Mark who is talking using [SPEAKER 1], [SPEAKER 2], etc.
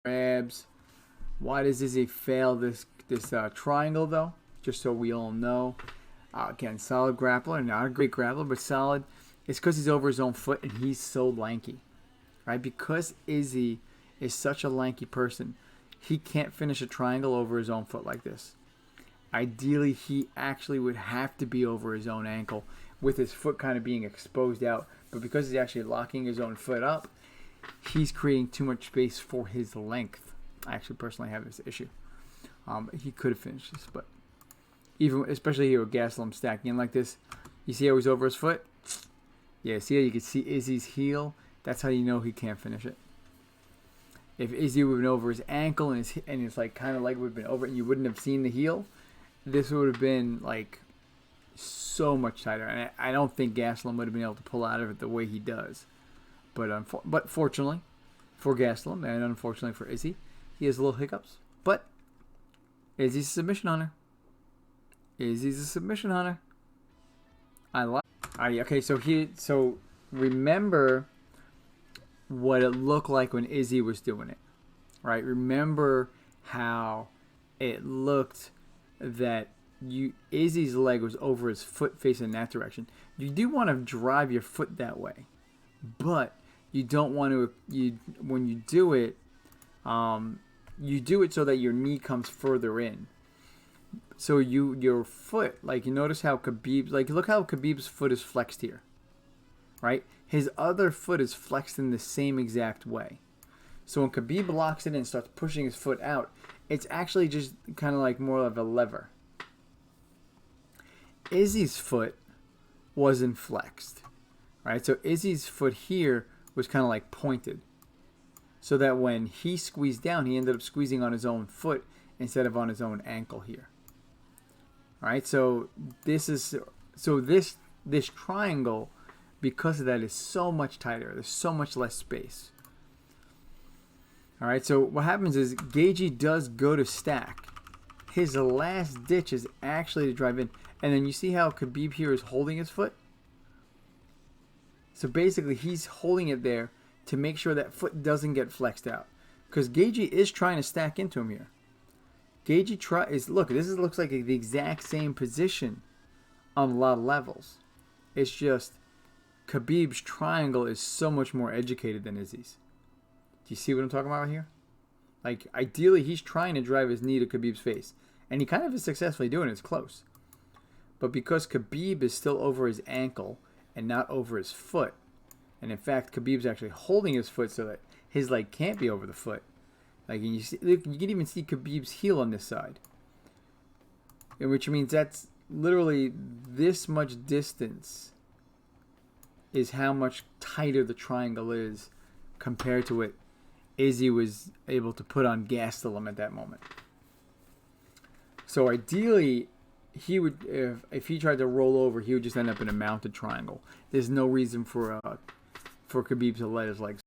[SPEAKER 1] grabs. Why does Izzy fail this triangle though? Just so we all know. Again, solid grappler, not a great grappler, but solid. It's because he's over his own foot and he's so lanky, right? Because Izzy is such a lanky person, he can't finish a triangle over his own foot like this. Ideally, he actually would have to be over his own ankle with his foot kind of being exposed out. But because he's actually locking his own foot up, he's creating too much space for his length. I actually personally have this issue. He could have finished this, but even especially here with Gastelum stacking in like this, you see how he's over his foot? Yeah, see how you can see Izzy's heel? That's how you know he can't finish it. If Izzy would have been over his ankle and his like kind of leg would have been over it and you wouldn't have seen the heel, this would have been like so much tighter. And I don't think Gastelum would have been able to pull out of it the way he does. But fortunately for Gastelum and unfortunately for Izzy, he has little hiccups. But Izzy's a submission hunter. Izzy's a submission hunter. I like. Okay, so remember what it looked like when Izzy was doing it, right? Remember how it looked that Izzy's leg was over his foot facing that direction. You do want to drive your foot that way, but you don't want to. When you do it so that your knee comes further in. So your foot, like you notice how Khabib's, like look how Khabib's foot is flexed here, right? His other foot is flexed in the same exact way. So when Khabib locks it in and starts pushing his foot out, it's actually just kind of like more of a lever. Izzy's foot wasn't flexed, right? So Izzy's foot here was kind of like pointed. So that when he squeezed down, he ended up squeezing on his own foot instead of on his own ankle here. All right, so this triangle, because of that, is so much tighter. There's so much less space. All right, so what happens is Gagey does go to stack. His last ditch is actually to drive in. And then you see how Khabib here is holding his foot? So basically, he's holding it there to make sure that foot doesn't get flexed out. Because Gagey is trying to stack into him here. Gagey look, this looks like the exact same position on a lot of levels. It's just Khabib's triangle is so much more educated than Izzy's. Do you see what I'm talking about right here? Like, ideally, he's trying to drive his knee to Khabib's face. And he kind of is successfully doing it. It's close. But because Khabib is still over his ankle and not over his foot, and in fact, Khabib's actually holding his foot so that his leg can't be over the foot. Like, you can even see Khabib's heel on this side. Which means that's literally this much distance is how much tighter the triangle is compared to what Izzy was able to put on Gastelum at that moment. So ideally, he would, if he tried to roll over, he would just end up in a mounted triangle. There's no reason for Khabib to let his legs